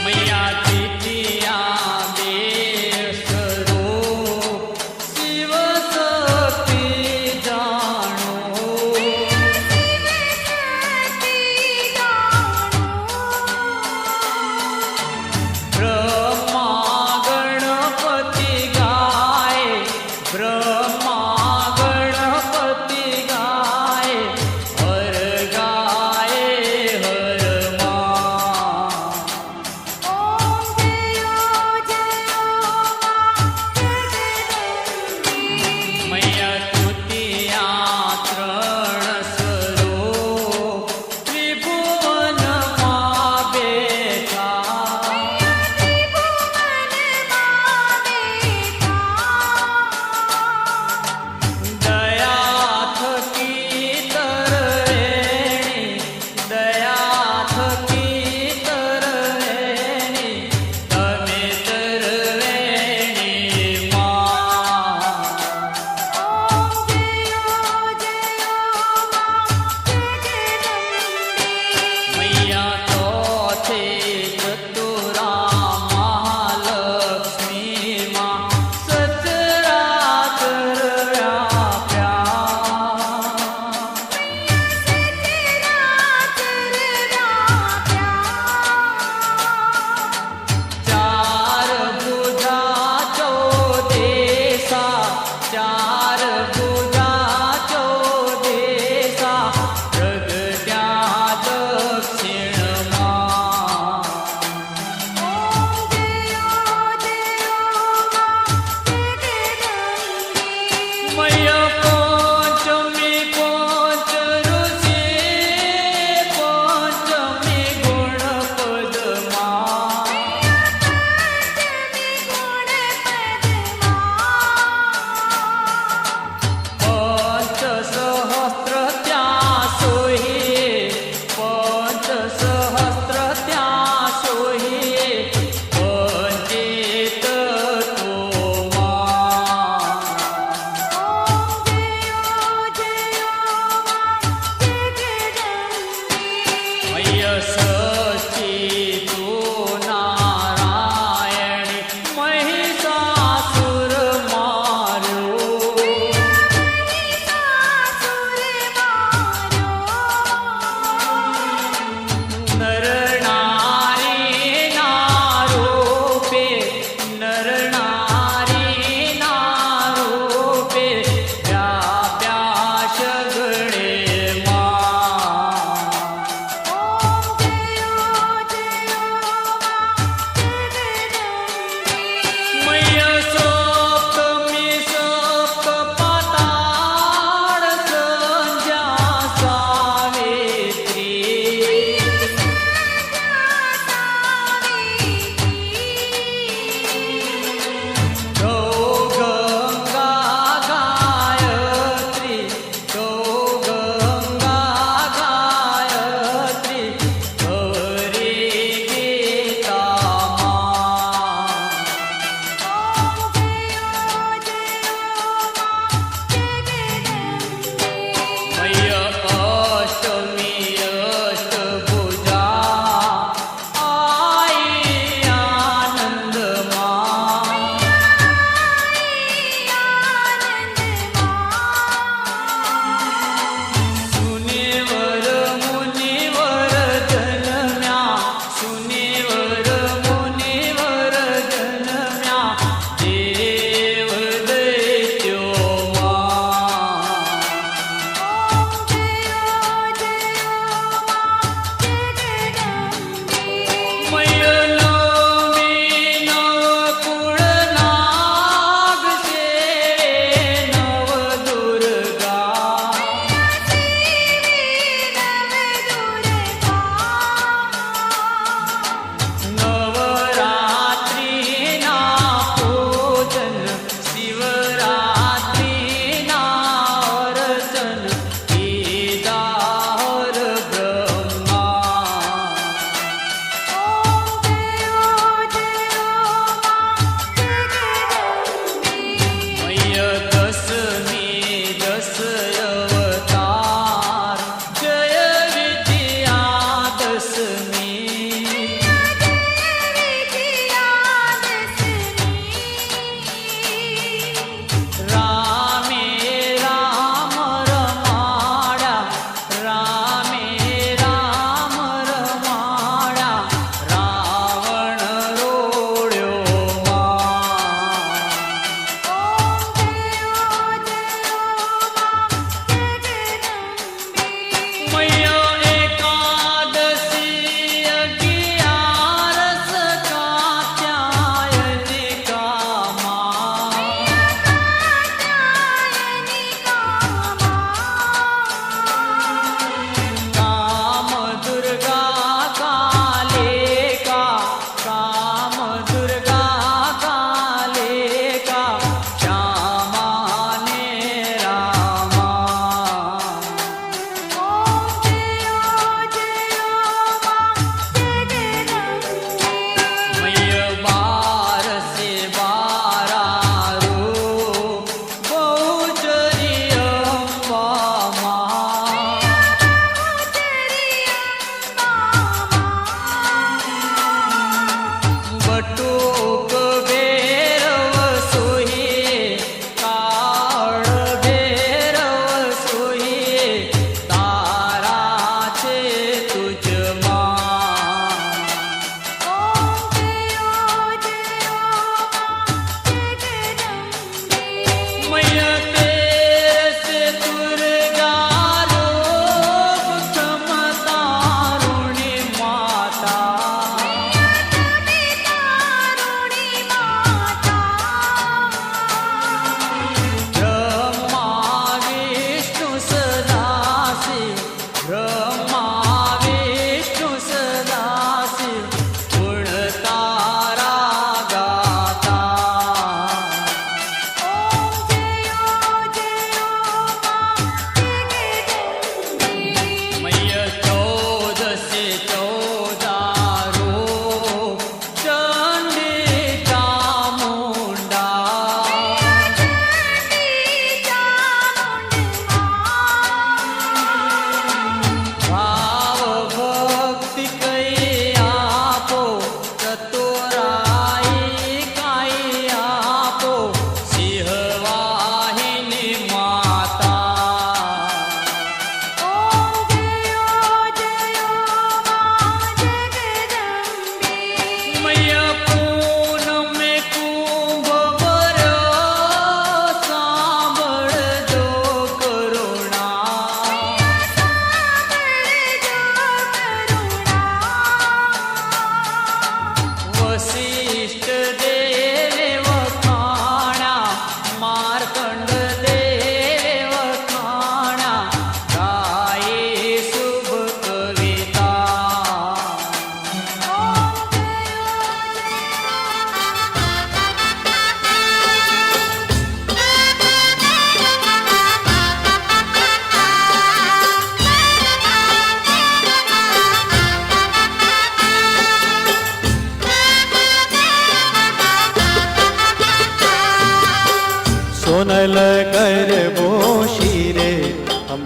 मैया जीतिया दे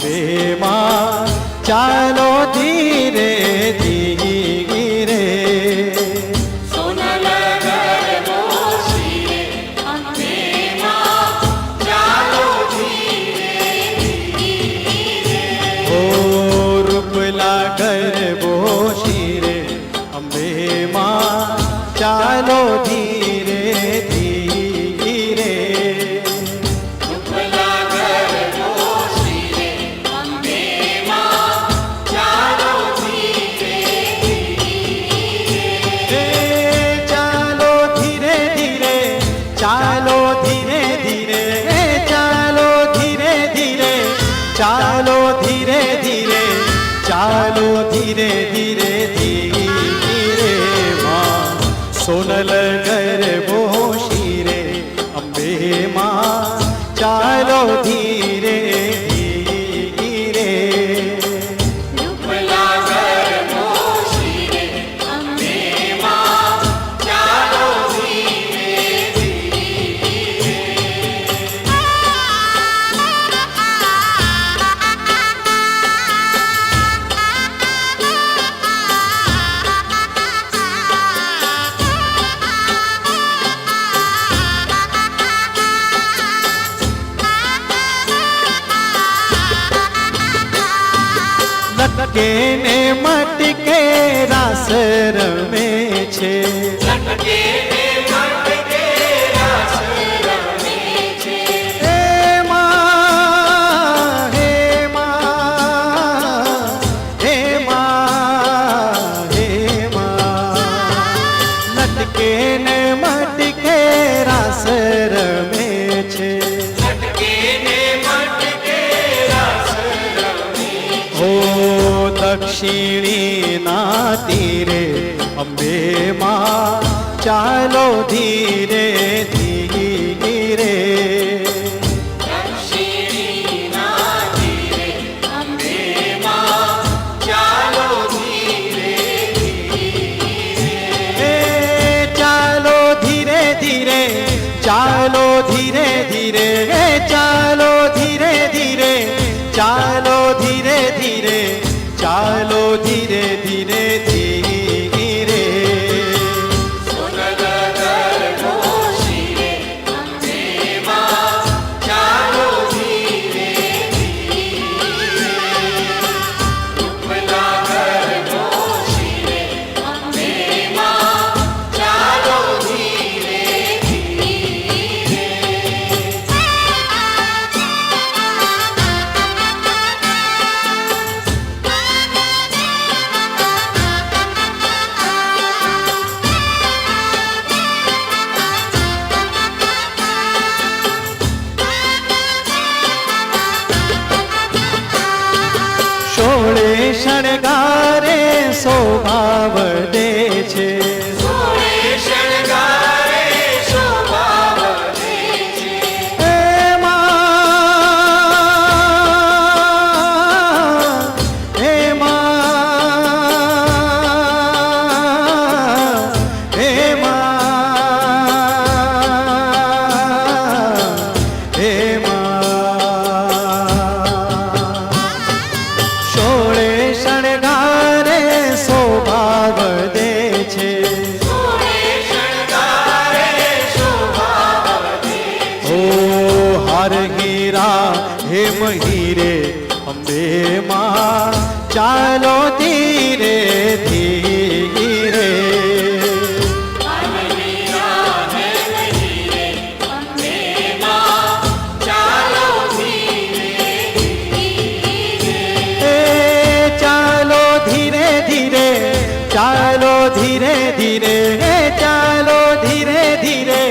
અંબે માં ચાલો ધીરે ધીરે. ચાલો ધીરે ધીરે. ચાલો ધીરે ધીરે, ચાલો ધીરે ધીરે, ચાલો ધીરે ધીરે, ચાલો ધીરે ધીરે, ચાલો ધીરે ધીરે ધીરે. સોનલ ગરબો શિરે અંબે માં ચાલો ધીરે ધીરે. લટકે ને મટકે રાસ રમે છે. લટકે ને મટકે રાસ રમે છે. હે માં, હે માં, હે માં, હે માં. લટકે ને મટકે રાસ રમે છે. દક્ષિણી ના તીરે અંબે માં ચાલો ધીરે ધીરે. દક્ષિણી ના તીરે અંબે માં ચાલો ધીરે ધીરે. ચાલો ધીરે ધીરે, ચાલો ધીરે ધીરે, ચાલો ધીરે ધીરે, ચાલો ધીરે ધીરે, ચાલો ધીરે ધીરે ધીરે. સોનલ ગરબો શિરે અંબે માં ચાલો ધીરે ધીરે. રૂપલા ગરબો શિરે અંબે માં ચાલો ધીરે ધીરે. સોળે શણગારે શોભા વધે છે. સોળે શણગારે શોભા વધે છે. હે માં, હે માં, હે માં, હે માં. સોળે શણગારે શોભા વધે છે. ઓ હર હીરા હેમ હીરે અંબે માં ચાલો ધીરે ધીરે. ચાલો ધીરે ધીરે, ચાલો ધીરે ધીરે, ચાલો ધીરે ધીરે,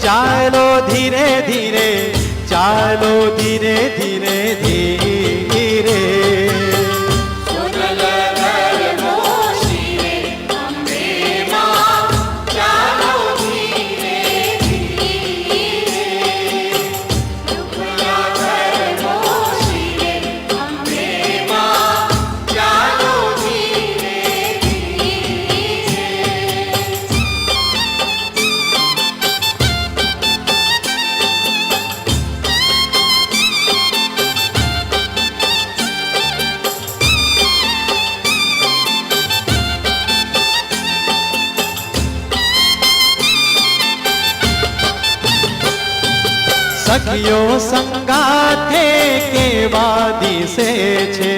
ચાલો ધીરે ધીરે, ચાલો ધીરે ધીરે ધીરે. સોનલ ગરબો શિરે અંબે માં ચાલો ધીરે ધીરે. રૂપલા ગરબો શિરે અંબે માં ચાલો ધીરે ધીરે. સખીઓ સંગાથે કેવા દિશે છે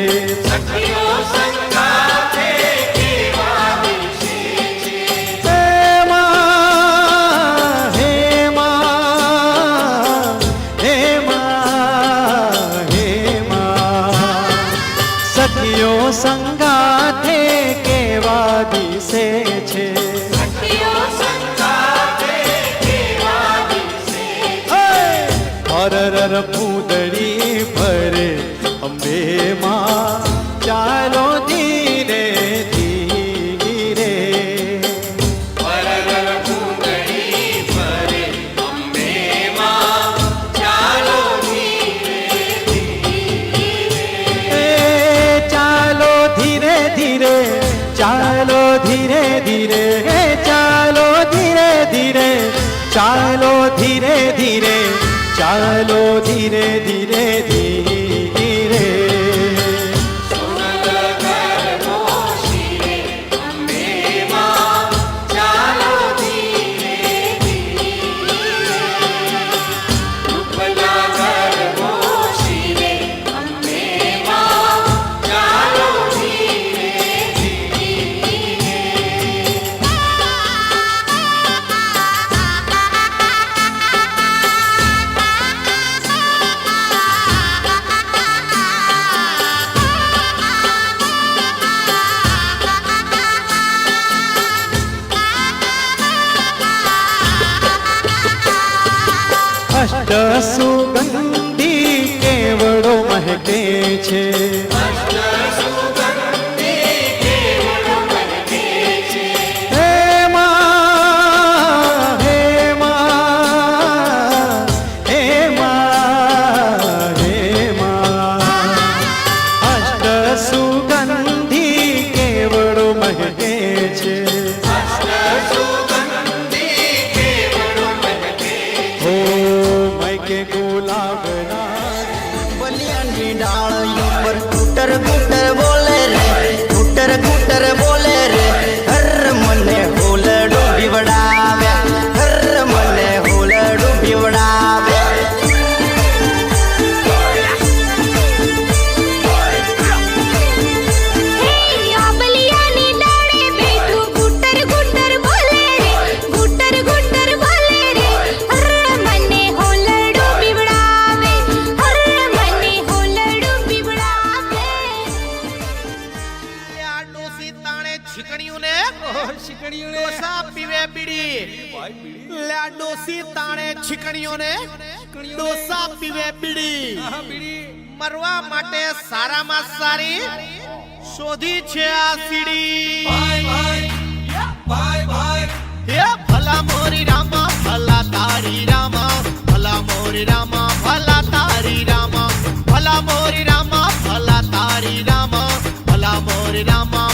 સખીઓ સંગાથે કેવા દિવસે છે. હે માં હે માં હે માં હે માં સખીઓ સંગાથે કેવા દિશે છે સખીઓ સંગાથે કેવા દિવસે છે. હરર પૂદડી ભરે અંબે માં ચાલો ધીરે ધીરે પરર કુંડળી ભરે અંબે માં ચાલો ધીરે એ ચાલો ધીરે ધીરે ચાલો ધીરે ધીરે એ ચાલો ધીરે ધીરે ચાલો ધીરે ધીરે ચાલો ધીરે ધીરે ધીરે સોનલ ગરબો શિરે અંબે માં ચાલો ધીરે ધીરે. રૂપલા ગરબો શિરે અંબે માં ચાલો ધીરે ધીરે. અષ્ટ સુગંધી કેવડો મહકે છે હે માં હે માં હે માં હે માં અષ્ટ સુગંધી કેવડો મહકે છે હો મૈકે ગુલાબના બલિયાની ડાળીઓ પર કુટર કુટર બોલે રે કુટર કુટર બોલે રે હર મને હોલડું બીવડાવ્યા હર મને હોલડું બીવડાવ્યા બલિયાની ડાળે બેઠું ગુટર ગુટર બોલે રે ગુટર ગુટર બોલે રે હર મને હોલડું બીવડાવે હર મને હોલડું બીવડાવે. આ ડોસી તાણે છીકણ્યું ને ડોસા પીવે બીડી લે આ ડોસી તાણે છીકણ્યું ને ડોસા પીવે બીડી મરવા માટે સારામાં સારી શોધી છે આ સીડી હે ભલા મોરી રામા ભલા તારી રામા ભલા મોરી રામા ભલા તારી રામા ભલા મોરી રામા ભલા તારી રામા ભલા મોરી રામા